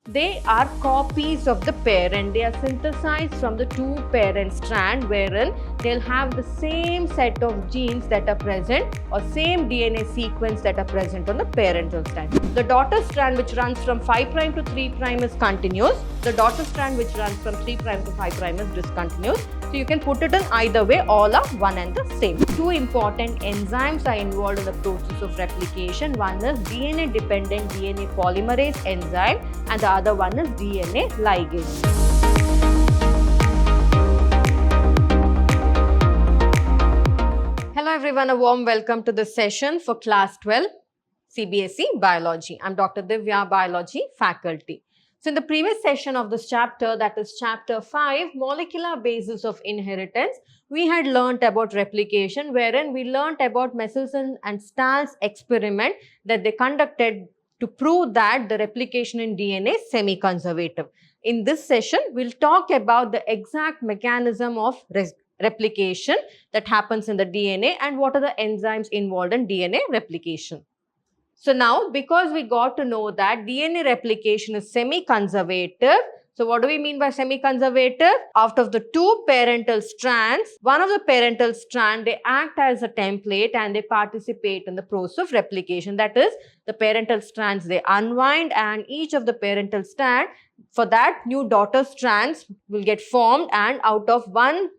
They are copies of the parent. They are synthesized from the two parent strand, wherein they'll have the same set of genes that are present or same DNA sequence that are present on the parental strand. The daughter strand which runs from 5' to 3' is continuous. The daughter strand which runs from 3' to 5' is discontinuous. So you can put it in either way, all are one and the same. Two important enzymes are involved in the process of replication. One is DNA dependent DNA polymerase enzyme and the other one is DNA ligase. Hello everyone, a warm welcome to this session for class 12 CBSE Biology. I'm Dr. Divya, Biology faculty. So in the previous session of this chapter, that is chapter 5, molecular basis of inheritance, we had learnt about replication, wherein we learnt about Messelson and Stahl's experiment that they conducted to prove that the replication in DNA is semi-conservative. In this session, we'll talk about the exact mechanism of replication that happens in the DNA and what are the enzymes involved in DNA replication. So now, because we got to know that DNA replication is semi-conservative, so what do we mean by semi-conservative? Out of the two parental strands, one of the parental strand, they act as a template and they participate in the process of replication. That is, the parental strands, they unwind and each of the parental strand, for that new daughter strands will get formed and out of one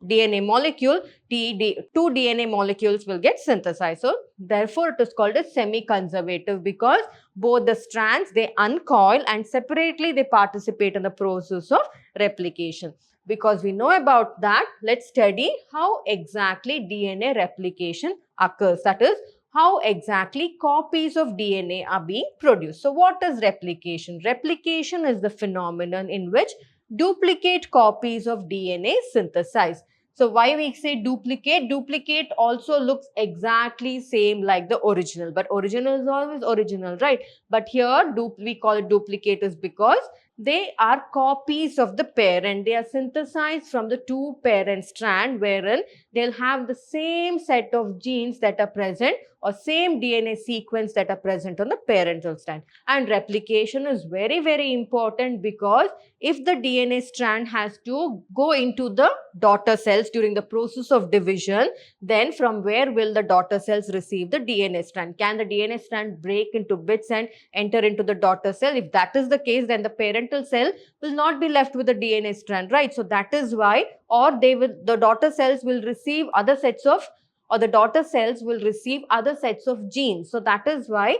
DNA molecule, two DNA molecules will get synthesized. So, therefore, it is called as semi-conservative because both the strands, they uncoil and separately they participate in the process of replication. Because we know about that, let's study how exactly DNA replication occurs. That is, how exactly copies of DNA are being produced. So, what is replication? Replication is the phenomenon in which duplicate copies of DNA synthesized. So why we say duplicate? Duplicate also looks exactly same like the original, but original is always original, right? But here we call it duplicate is because they are copies of the parent. They are synthesized from the two parent strand, wherein they'll have the same set of genes that are present or same DNA sequence that are present on the parental strand. And replication is very, very important because if the DNA strand has to go into the daughter cells during the process of division, then from where will the daughter cells receive the DNA strand? Can the DNA strand break into bits and enter into the daughter cell? If that is the case, then the parental cell will not be left with the DNA strand, right? So that is why, or the daughter cells will receive other sets of, or the daughter cells will receive other sets of genes. So that is why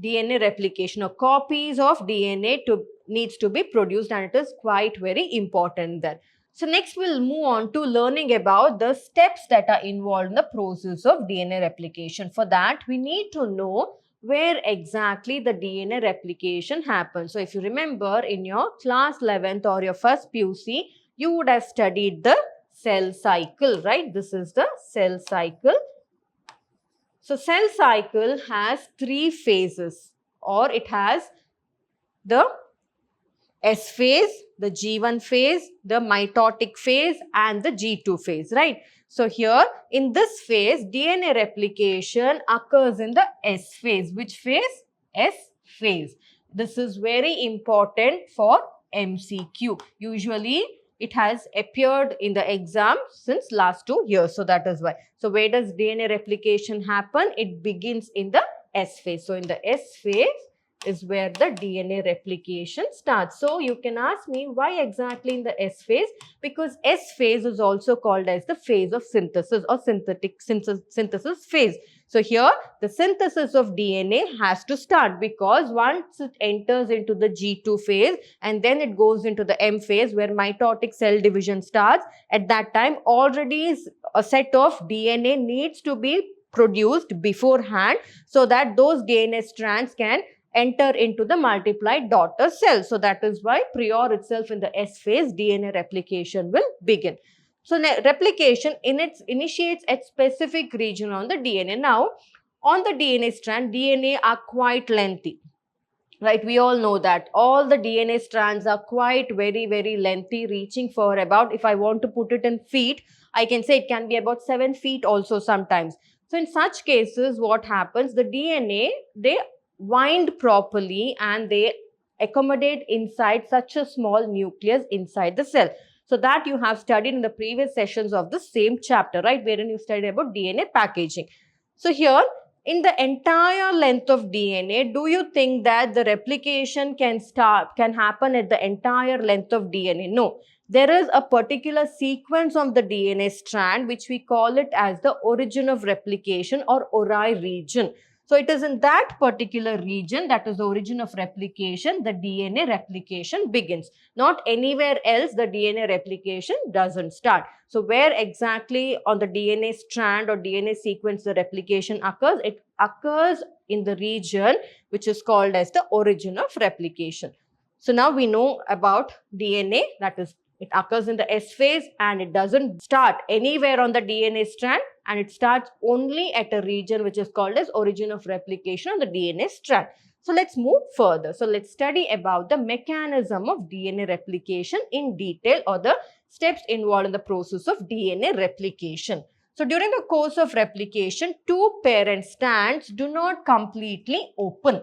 DNA replication or copies of DNA needs to be produced, and it is quite very important there. So next we'll move on to learning about the steps that are involved in the process of DNA replication. For that, we need to know where exactly the DNA replication happens. So if you remember in your class 11th or your first PUC, you would have studied the cell cycle, right? This is the cell cycle. So cell cycle has three phases, or it has the S phase, the G1 phase, the mitotic phase and the G2 phase, right? So here in this phase, DNA replication occurs in the S phase. Which phase? S phase. This is very important for MCQ. Usually it has appeared in the exam since last 2 years. So that is why. So where does DNA replication happen? It begins in the S phase. So in the S phase is where the DNA replication starts. So you can ask me why exactly in the S phase? Because S phase is also called as the phase of synthesis or synthetic synthesis phase. So here the synthesis of DNA has to start because once it enters into the G2 phase and then it goes into the M phase where mitotic cell division starts, at that time already a set of DNA needs to be produced beforehand so that those DNA strands can enter into the multiplied daughter cell. So that is why prior itself in the S phase, DNA replication will begin. So replication initiates at specific region on the DNA. Now, on the DNA strand, DNA are quite lengthy. Right, we all know that all the DNA strands are quite very, very lengthy, reaching for about, if I want to put it in feet, I can say it can be about 7 feet also sometimes. So in such cases, what happens? The DNA, they wind properly and they accommodate inside such a small nucleus inside the cell. So that you have studied in the previous sessions of the same chapter, right, wherein you studied about DNA packaging. So here, in the entire length of DNA, do you think that the replication can happen at the entire length of DNA? No. There is a particular sequence of the DNA strand which we call it as the origin of replication or ORI region. So it is in that particular region, that is the origin of replication, the DNA replication begins. Not anywhere else the DNA replication doesn't start. So where exactly on the DNA strand or DNA sequence the replication occurs? It occurs in the region which is called as the origin of replication. So now we know about DNA, that is, it occurs in the S phase and it doesn't start anywhere on the DNA strand, and it starts only at a region which is called as origin of replication on the DNA strand. So let's move further. So let's study about the mechanism of DNA replication in detail, or the steps involved in the process of DNA replication. So during the course of replication, two parent strands do not completely open.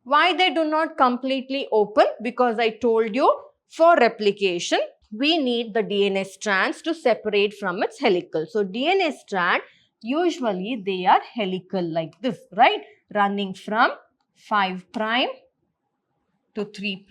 Why they do not completely open? Because I told you, for replication, we need the DNA strands to separate from its helical. So DNA strand, usually they are helical like this, right? Running from 5' to 3'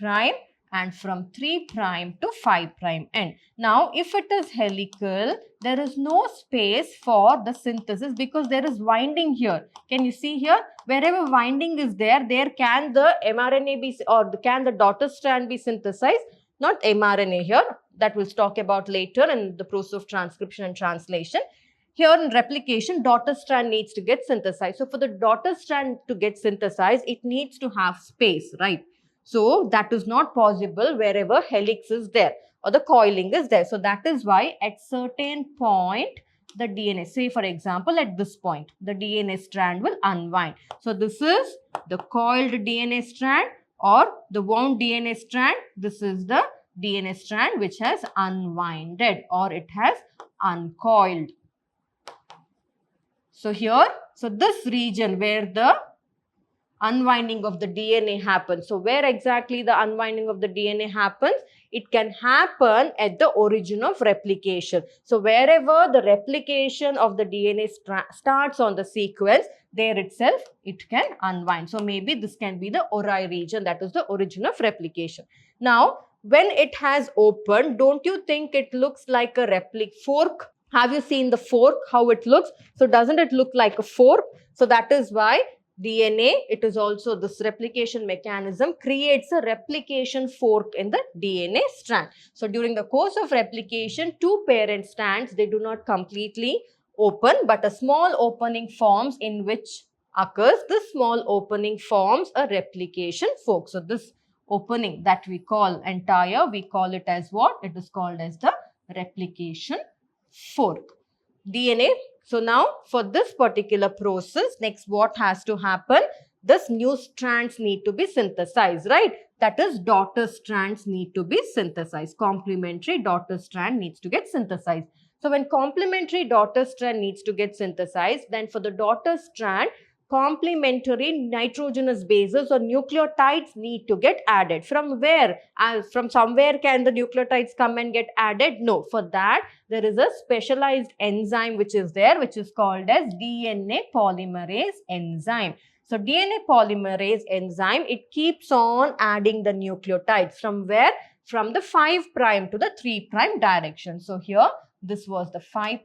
and from 3' to 5' end. Now, if it is helical, there is no space for the synthesis because there is winding here. Can you see here? Wherever winding is there, there can the mRNA be, or can the daughter strand be synthesized? Not mRNA here, that we'll talk about later in the process of transcription and translation. Here in replication, daughter strand needs to get synthesized. So for the daughter strand to get synthesized, it needs to have space, right? So that is not possible wherever helix is there or the coiling is there. So that is why at certain point, the DNA, say for example at this point, the DNA strand will unwind. So this is the coiled DNA strand or the wound DNA strand. This is the DNA strand which has unwinded or it has uncoiled. So here, so this region where the unwinding of the DNA happens. So where exactly the unwinding of the DNA happens? It can happen at the origin of replication. So wherever the replication of the DNA starts on the sequence, there itself it can unwind. So maybe this can be the ORI region, that is the origin of replication. Now, when it has opened, don't you think it looks like a fork? Have you seen the fork, how it looks? So doesn't it look like a fork? So that is why DNA, it is also this replication mechanism creates a replication fork in the DNA strand. So during the course of replication, two parent strands, they do not completely open, but a small opening forms in which occurs. This small opening forms a replication fork. So this opening that we call entire, we call it as what? It is called as the replication fork. DNA. So now for this particular process, next what has to happen? This new strands need to be synthesized, right? That is, daughter strands need to be synthesized. Complementary daughter strand needs to get synthesized. So when complementary daughter strand needs to get synthesized, then for the daughter strand, complementary nitrogenous bases or nucleotides need to get added. From where? From somewhere can the nucleotides come and get added? No. For that, there is a specialized enzyme which is there, which is called as DNA polymerase enzyme. So DNA polymerase enzyme, it keeps on adding the nucleotides. From where? From the 5' to the 3' direction. So here, this was the 5'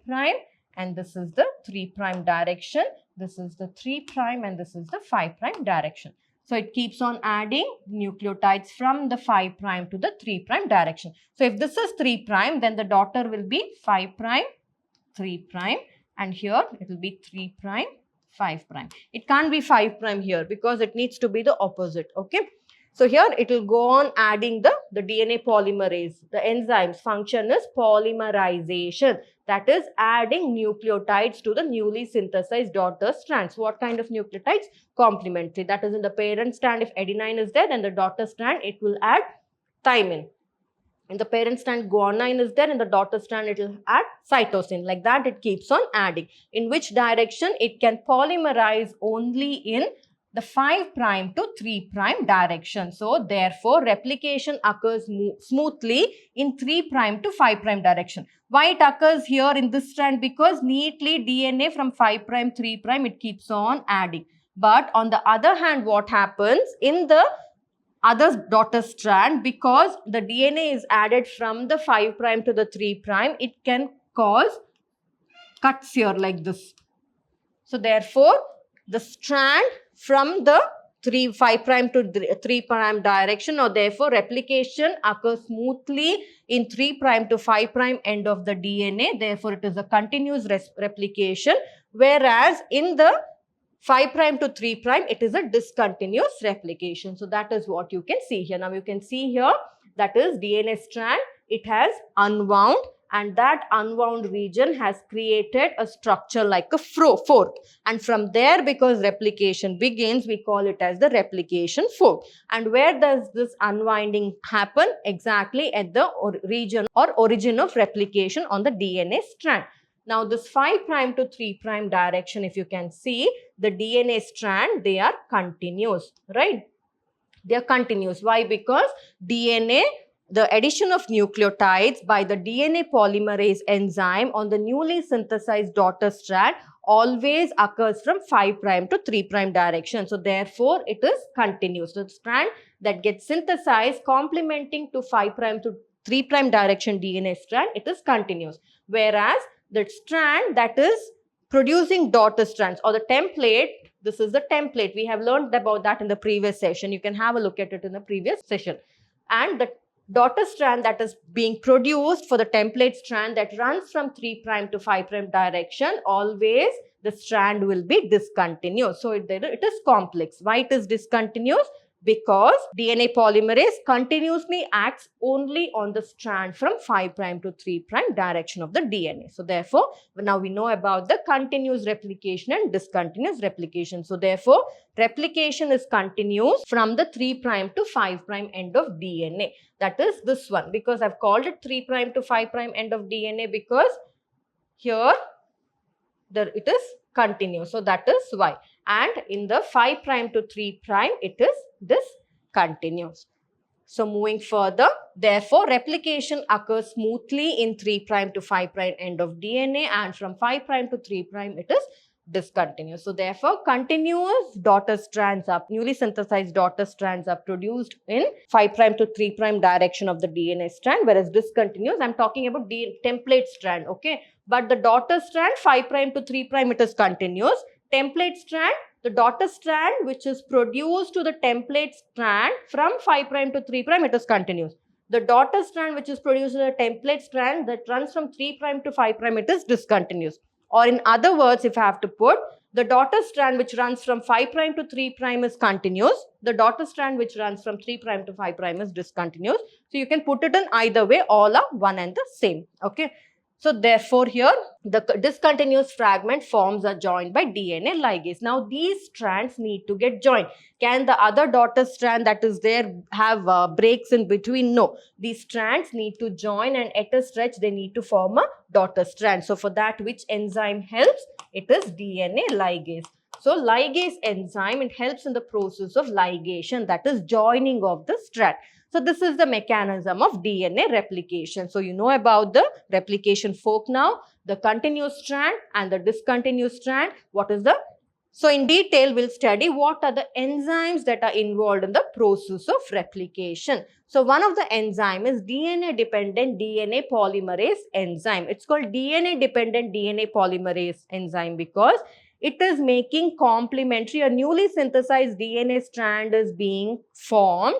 and this is the 3' direction. This is the 3' and this is the 5' direction. So it keeps on adding nucleotides from the 5' to the 3' direction. So if this is 3', then the daughter will be 5', 3', and here it will be 3', 5'. It can't be 5' here because it needs to be the opposite. Okay. So here it will go on adding the DNA polymerase. The enzyme's function is polymerization. That is adding nucleotides to the newly synthesized daughter strands. What kind of nucleotides? Complementary. That is, in the parent strand, if adenine is there, then the daughter strand, it will add thymine. In the parent strand, guanine is there. In the daughter strand, it will add cytosine. Like that, it keeps on adding. In which direction? It can polymerize only in the 5 prime to 3 prime direction. So therefore replication occurs smoothly in 3 prime to 5 prime direction. Why it occurs here in this strand? Because neatly DNA from 5 prime 3 prime it keeps on adding. But on the other hand, what happens in the other daughter strand, because the DNA is added from the 5 prime to the 3 prime, it can cause cuts here like this. So therefore, the strand from the 5 prime to 3 prime direction, or therefore replication occurs smoothly in 3 prime to 5 prime end of the DNA. Therefore, it is a continuous replication, whereas in the 5 prime to 3 prime, it is a discontinuous replication. So that is what you can see here. Now you can see here, that is DNA strand. It has unwound, and that unwound region has created a structure like a fork. And from there, because replication begins, we call it as the replication fork. And where does this unwinding happen? Exactly at the region or origin of replication on the DNA strand. Now this 5 prime to 3 prime direction, if you can see, the DNA strand, they are continuous, right? They are continuous. Why? Because DNA, the addition of nucleotides by the DNA polymerase enzyme on the newly synthesized daughter strand always occurs from 5 prime to 3 prime direction. So therefore, it is continuous. The strand that gets synthesized complementing to 5 prime to 3 prime direction DNA strand, it is continuous. Whereas the strand that is producing daughter strands, or the template, this is the template. We have learned about that in the previous session. You can have a look at it in the previous session. And the daughter strand that is being produced for the template strand that runs from 3 prime to 5 prime direction, always the strand will be discontinuous. So it is complex. Why it is discontinuous? Because DNA polymerase continuously acts only on the strand from 5 prime to 3 prime direction of the DNA. So therefore, now we know about the continuous replication and discontinuous replication. So therefore, replication is continuous from the 3 prime to 5 prime end of DNA. That is this one, because I've called it 3 prime to 5 prime end of DNA because here it is continuous. So that is why. And in the 5 prime to 3 prime, it is discontinuous. So moving further, therefore replication occurs smoothly in 3 prime to 5 prime end of DNA, and from 5 prime to 3 prime it is discontinuous. So therefore continuous daughter strands are, newly synthesized daughter strands are produced in 5 prime to 3 prime direction of the DNA strand, whereas discontinuous, I'm talking about template strand, okay? But the daughter strand 5 prime to 3 prime, it is continuous. Template strand, the daughter strand which is produced to the template strand from 5 prime to 3 prime, it is continuous. The daughter strand which is produced to the template strand that runs from 3 prime to 5 prime, it is discontinuous. Or in other words, if I have to put, the daughter strand which runs from 5 prime to 3 prime is continuous. The daughter strand which runs from 3 prime to 5 prime is discontinuous. So you can put it in either way, all are one and the same, okay? So therefore here the discontinuous fragment forms are joined by DNA ligase. Now these strands need to get joined. Can the other daughter strand that is there have breaks in between? No. These strands need to join, and at a stretch they need to form a daughter strand. So for that, which enzyme helps? It is DNA ligase. So ligase enzyme, it helps in the process of ligation, that is joining of the strand. So this is the mechanism of DNA replication. So you know about the replication fork now, the continuous strand and the discontinuous strand. What is the? So in detail, we'll study what are the enzymes that are involved in the process of replication. So one of the enzyme is DNA-dependent DNA polymerase enzyme. It's called DNA-dependent DNA polymerase enzyme because it is making complementary, a newly synthesized DNA strand is being formed,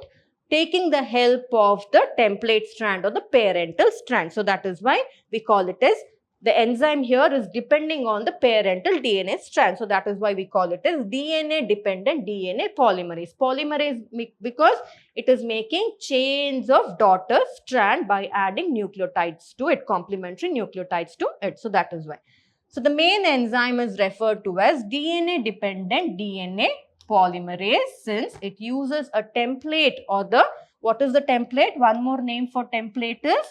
taking the help of the template strand or the parental strand. So that is why we call it as, the enzyme here is depending on the parental DNA strand. So that is why we call it as DNA dependent DNA polymerase. Polymerase because it is making chains of daughter strand by adding nucleotides to it, complementary nucleotides to it. So that is why. So the main enzyme is referred to as DNA dependent DNA polymerase, since it uses a template, or the, what is the template? One more name for template is,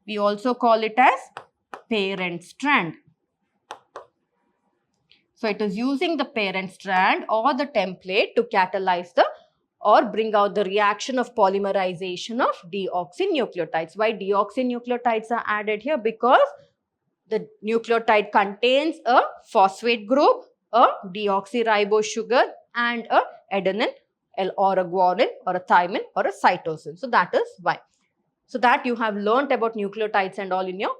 we also call it as parent strand. So it is using the parent strand or the template to catalyze the or bring out the reaction of polymerization of deoxynucleotides. Why deoxynucleotides are added here? Because the nucleotide contains a phosphate group, a deoxyribose sugar, and a adenine or a guanine or a thymine or a cytosine. So that is why. So that you have learnt about nucleotides and all in your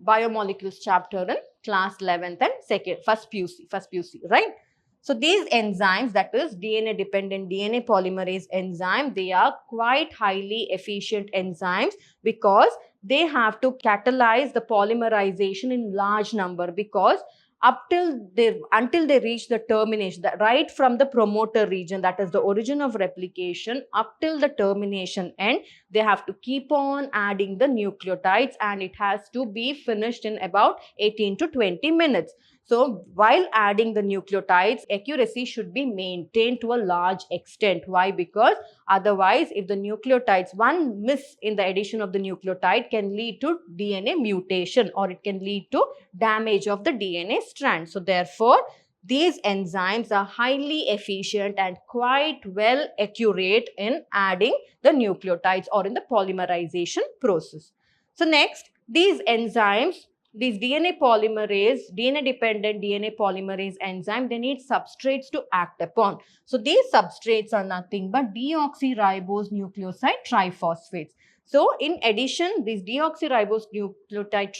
biomolecules chapter in class 11th and first PUC, right? So these enzymes, that is DNA dependent DNA polymerase enzyme, they are quite highly efficient enzymes because they have to catalyze the polymerization in large number, because until they reach the termination, right from the promoter region, that is the origin of replication, up till the termination end, they have to keep on adding the nucleotides, and it has to be finished in about 18 to 20 minutes. So while adding the nucleotides, accuracy should be maintained to a large extent. Why? Because otherwise, if the nucleotides, one miss in the addition of the nucleotide can lead to DNA mutation, or it can lead to damage of the DNA strand. So therefore, these enzymes are highly efficient and quite well accurate in adding the nucleotides or in the polymerization process. So next, these enzymes, these DNA dependent DNA polymerase enzyme, they need substrates to act upon. So these substrates are nothing but deoxyribose nucleoside triphosphates. So in addition, these deoxyribose nucleotide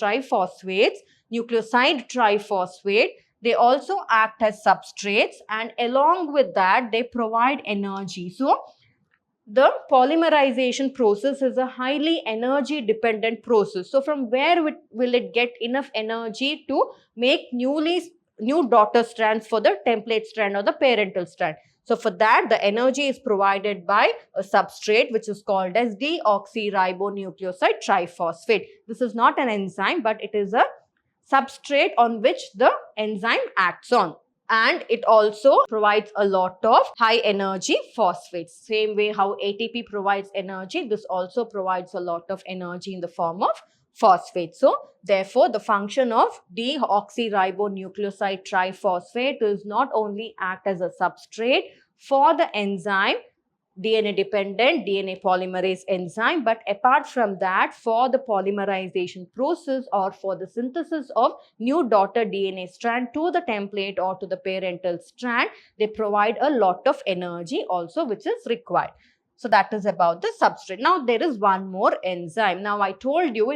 nucleoside triphosphate, they also act as substrates, and along with that, they provide energy. So the polymerization process is a highly energy dependent process. So from where will it get enough energy to make new daughter strands for the template strand or the parental strand? So for that, the energy is provided by a substrate which is called as deoxyribonucleoside triphosphate. This is not an enzyme, but it is a substrate on which the enzyme acts on. And it also provides a lot of high energy phosphates. Same way how ATP provides energy, this also provides a lot of energy in the form of phosphate. So therefore, the function of deoxyribonucleoside triphosphate is not only act as a substrate for the enzyme, DNA dependent DNA polymerase enzyme, but apart from that, for the polymerization process or for the synthesis of new daughter DNA strand to the template or to the parental strand, they provide a lot of energy also which is required. So that is about the substrate. Now there is one more enzyme. Now I told you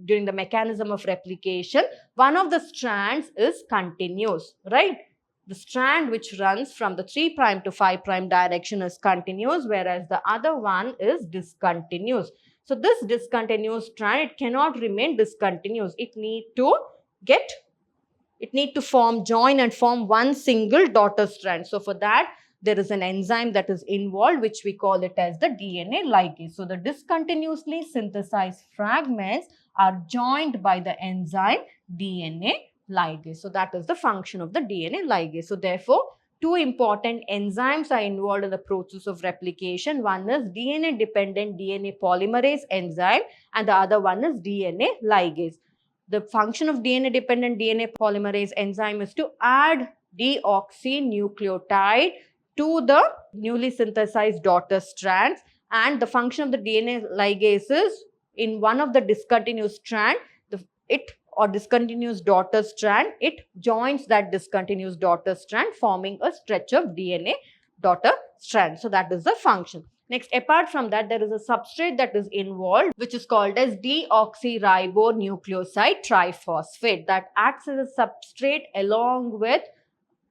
during the mechanism of replication, one of the strands is continuous, right? The strand which runs from the 3' to 5' direction is continuous, whereas the other one is discontinuous. So this discontinuous strand, it cannot remain discontinuous. It need to join and form one single daughter strand. So for that, there is an enzyme that is involved, which we call it as the DNA ligase. So the discontinuously synthesized fragments are joined by the enzyme DNA ligase. So that is the function of the DNA ligase. So therefore, two important enzymes are involved in the process of replication. One is DNA dependent DNA polymerase enzyme and the other one is DNA ligase. The function of DNA dependent DNA polymerase enzyme is to add deoxynucleotide to the newly synthesized daughter strands, and the function of the DNA ligase is in one of the discontinuous strand, discontinuous daughter strand, it joins that discontinuous daughter strand, forming a stretch of DNA daughter strand. So that is the function. Next, apart from that, there is a substrate that is involved, which is called as deoxyribonucleoside triphosphate, that acts as a substrate along with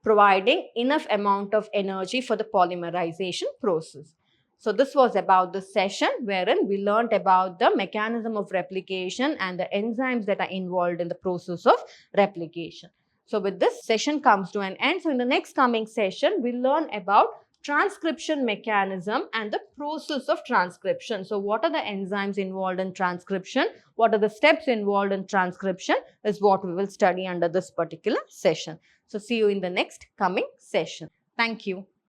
providing enough amount of energy for the polymerization process. So this was about the session wherein we learnt about the mechanism of replication and the enzymes that are involved in the process of replication. So with this session comes to an end. So in the next coming session, we'll learn about transcription mechanism and the process of transcription. So what are the enzymes involved in transcription? What are the steps involved in transcription is what we will study under this particular session. So see you in the next coming session. Thank you.